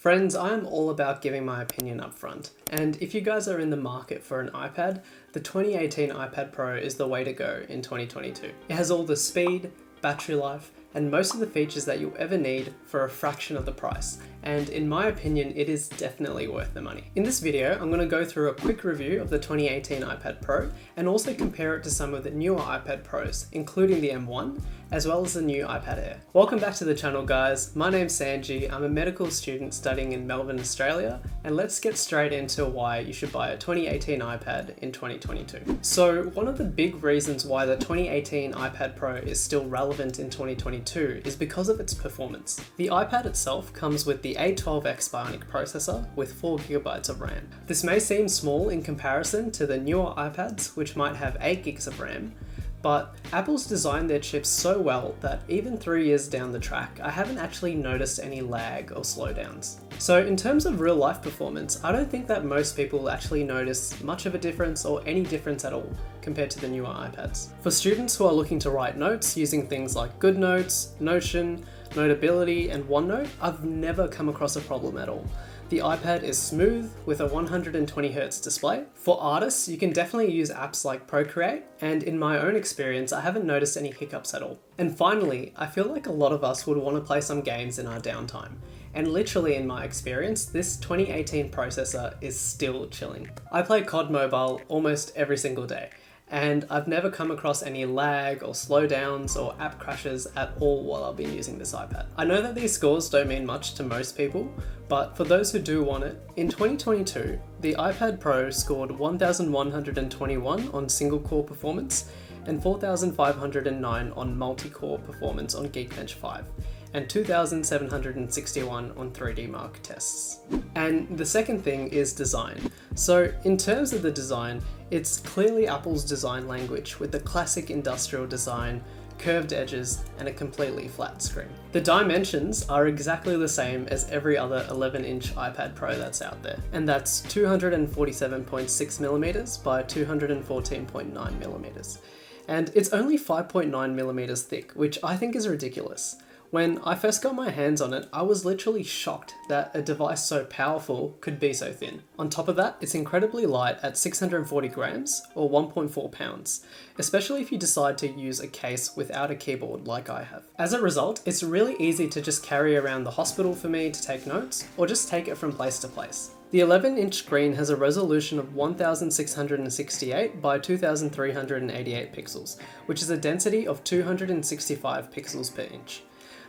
Friends, I am all about giving my opinion up front, and if you guys are in the market for an iPad, the 2018 iPad Pro is the way to go in 2022. It has all the speed, battery life, and most of the features that you'll ever need for a fraction of the price, and in my opinion, it is definitely worth the money. In this video, I'm going to go through a quick review of the 2018 iPad Pro, and also compare it to some of the newer iPad Pros, including the M1, as well as the new iPad Air. Welcome back to the channel, guys. My name's Sanji, I'm a medical student studying in Melbourne, Australia, and let's get straight into why you should buy a 2018 iPad in 2022. So one of the big reasons why the 2018 iPad Pro is still relevant in 2022 is because of its performance. The iPad itself comes with the A12X Bionic processor with 4GB of RAM. This may seem small in comparison to the newer iPads, which might have 8GB of RAM, but Apple's designed their chips so well that even 3 years down the track, I haven't actually noticed any lag or slowdowns. So in terms of real life performance, I don't think that most people actually notice much of a difference or any difference at all compared to the newer iPads. For students who are looking to write notes using things like GoodNotes, Notion, Notability, and OneNote, I've never come across a problem at all. The iPad is smooth with a 120Hz display. For artists, you can definitely use apps like Procreate, and in my own experience, I haven't noticed any hiccups at all. And finally, I feel like a lot of us would want to play some games in our downtime. And literally in my experience, this 2018 processor is still chilling. I play COD Mobile almost every single day, and I've never come across any lag or slowdowns or app crashes at all while I've been using this iPad. I know that these scores don't mean much to most people, but for those who do want it, in 2022, the iPad Pro scored 1,121 on single-core performance and 4,509 on multi-core performance on Geekbench 5, and 2,761 on 3D Mark tests. And the second thing is design. So in terms of the design, it's clearly Apple's design language with the classic industrial design, curved edges, and a completely flat screen. The dimensions are exactly the same as every other 11-inch iPad Pro that's out there, and that's 247.6mm by 214.9mm. And it's only 5.9mm thick, which I think is ridiculous. When I first got my hands on it, I was literally shocked that a device so powerful could be so thin. On top of that, it's incredibly light at 640 grams or 1.4 pounds, especially if you decide to use a case without a keyboard like I have. As a result, it's really easy to just carry around the hospital for me to take notes, or just take it from place to place. The 11-inch screen has a resolution of 1668 by 2388 pixels, which is a density of 265 pixels per inch.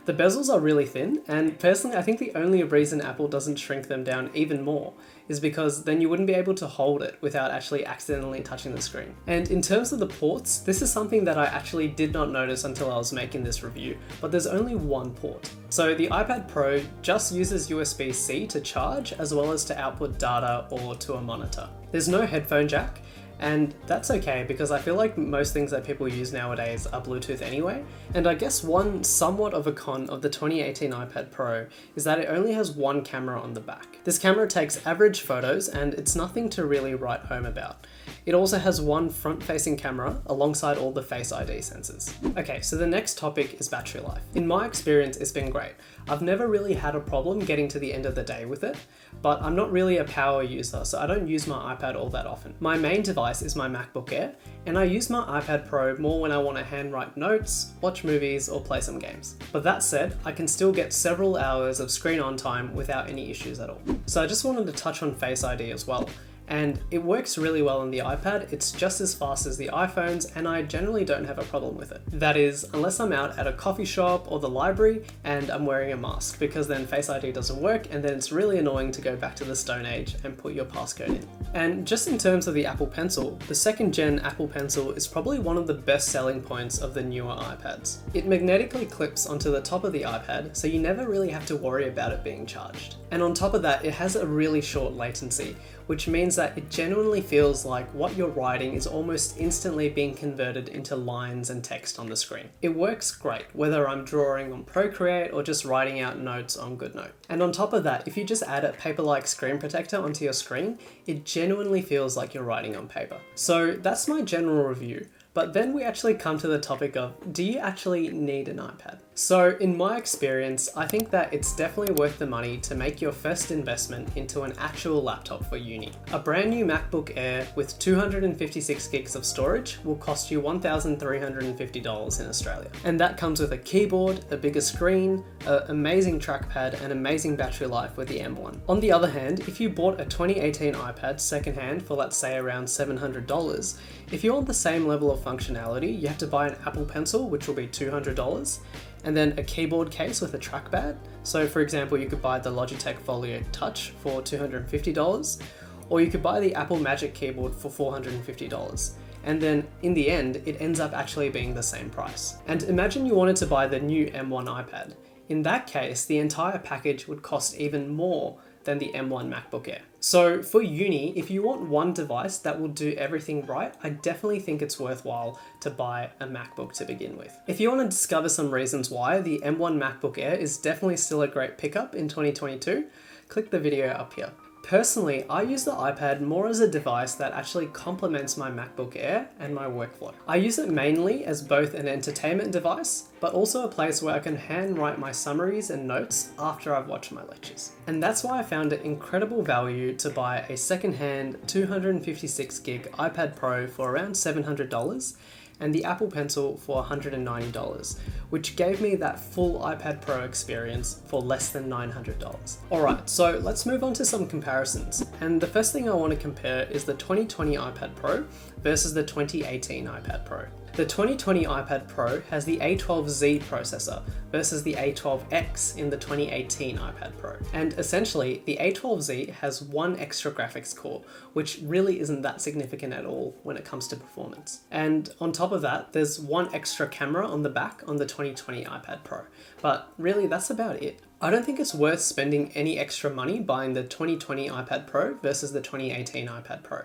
The bezels are really thin, and personally I think the only reason Apple doesn't shrink them down even more is because then you wouldn't be able to hold it without actually accidentally touching the screen. And in terms of the ports, this is something that I actually did not notice until I was making this review, but there's only one port. So the iPad Pro just uses USB-C to charge as well as to output data or to a monitor. There's no headphone jack, and that's okay because I feel like most things that people use nowadays are Bluetooth anyway. And I guess one somewhat of a con of the 2018 iPad Pro is that it only has one camera on the back. This camera takes average photos and it's nothing to really write home about. It also has one front-facing camera alongside all the Face ID sensors. Okay, so the next topic is battery life. In my experience, it's been great. I've never really had a problem getting to the end of the day with it, but I'm not really a power user, so I don't use my iPad all that often. My main device is my MacBook Air, and I use my iPad Pro more when I want to handwrite notes, watch movies, or play some games. But that said, I can still get several hours of screen on time without any issues at all. So I just wanted to touch on Face ID as well. And it works really well on the iPad, it's just as fast as the iPhones, and I generally don't have a problem with it. That is, unless I'm out at a coffee shop or the library and I'm wearing a mask, because then Face ID doesn't work and then it's really annoying to go back to the Stone Age and put your passcode in. And just in terms of the Apple Pencil, the 2nd gen Apple Pencil is probably one of the best selling points of the newer iPads. It magnetically clips onto the top of the iPad, so you never really have to worry about it being charged. And on top of that, it has a really short latency, which means that it genuinely feels like what you're writing is almost instantly being converted into lines and text on the screen. It works great, whether I'm drawing on Procreate or just writing out notes on GoodNote. And on top of that, if you just add a paper-like screen protector onto your screen, it genuinely feels like you're writing on paper. So that's my general review. But then we actually come to the topic of, do you actually need an iPad? So in my experience, I think that it's definitely worth the money to make your first investment into an actual laptop for uni. A brand new MacBook Air with 256 gigs of storage will cost you $1,350 in Australia. And that comes with a keyboard, a bigger screen, an amazing trackpad, and amazing battery life with the M1. On the other hand, if you bought a 2018 iPad secondhand for, let's say, around $700, if you want the same level of functionality, you have to buy an Apple Pencil, which will be $200, and then a keyboard case with a trackpad. So for example, you could buy the Logitech Folio Touch for $250, or you could buy the Apple Magic Keyboard for $450. And then in the end, it ends up actually being the same price. And imagine you wanted to buy the new M1 iPad. In that case, the entire package would cost even more than the M1 MacBook Air. So for uni, if you want one device that will do everything right, I definitely think it's worthwhile to buy a MacBook to begin with. If you want to discover some reasons why, the M1 MacBook Air is definitely still a great pickup in 2022, click the video up here. Personally, I use the iPad more as a device that actually complements my MacBook Air and my workflow. I use it mainly as both an entertainment device, but also a place where I can handwrite my summaries and notes after I've watched my lectures. And that's why I found it incredible value to buy a secondhand 256 gig iPad Pro for around $700 and the Apple Pencil for $190, which gave me that full iPad Pro experience for less than $900. Alright, so let's move on to some comparisons. And the first thing I want to compare is the 2020 iPad Pro versus the 2018 iPad Pro. The 2020 iPad Pro has the A12Z processor versus the A12X in the 2018 iPad Pro. And essentially, the A12Z has one extra graphics core, which really isn't that significant at all when it comes to performance. And on top of that, there's one extra camera on the back on the 2020 iPad Pro. But really, that's about it. I don't think it's worth spending any extra money buying the 2020 iPad Pro versus the 2018 iPad Pro,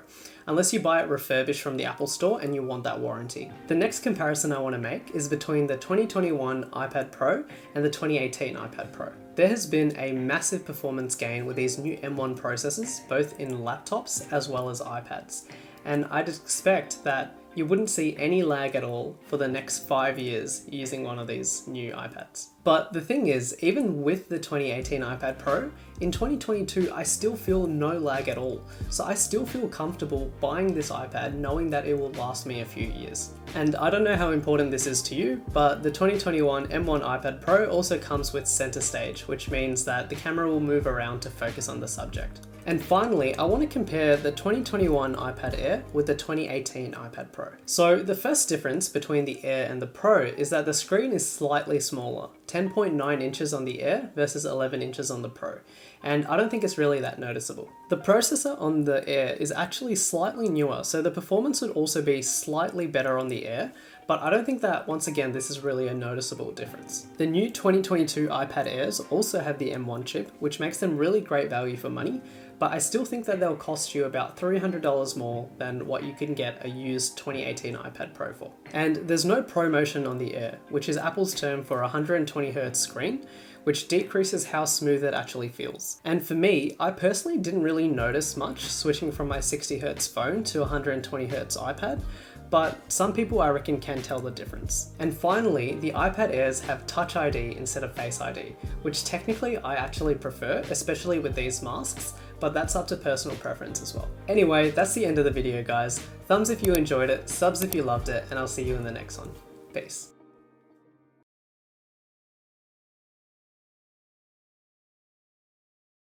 unless you buy it refurbished from the Apple Store and you want that warranty. The next comparison I want to make is between the 2021 iPad Pro and the 2018 iPad Pro. There has been a massive performance gain with these new M1 processors, both in laptops as well as iPads. And I'd expect that you wouldn't see any lag at all for the next 5 years using one of these new iPads. But the thing is, even with the 2018 iPad Pro, in 2022 I still feel no lag at all. So I still feel comfortable buying this iPad knowing that it will last me a few years. And I don't know how important this is to you, but the 2021 M1 iPad Pro also comes with center stage, which means that the camera will move around to focus on the subject. And finally, I want to compare the 2021 iPad Air with the 2018 iPad Pro. So the first difference between the Air and the Pro is that the screen is slightly smaller, 10.9 inches on the Air versus 11 inches on the Pro. And I don't think it's really that noticeable. The processor on the Air is actually slightly newer, so the performance would also be slightly better on the Air, but I don't think that, once again, this is really a noticeable difference. The new 2022 iPad Airs also have the M1 chip, which makes them really great value for money, but I still think that they'll cost you about $300 more than what you can get a used 2018 iPad Pro for. And there's no ProMotion on the Air, which is Apple's term for a 120Hz screen, which decreases how smooth it actually feels. And for me, I personally didn't really notice much switching from my 60Hz phone to a 120Hz iPad, but some people I reckon can tell the difference. And finally, the iPad Airs have Touch ID instead of Face ID, which technically I actually prefer, especially with these masks, but that's up to personal preference as well. Anyway, that's the end of the video, guys. Thumbs if you enjoyed it, subs if you loved it, and I'll see you in the next one. Peace.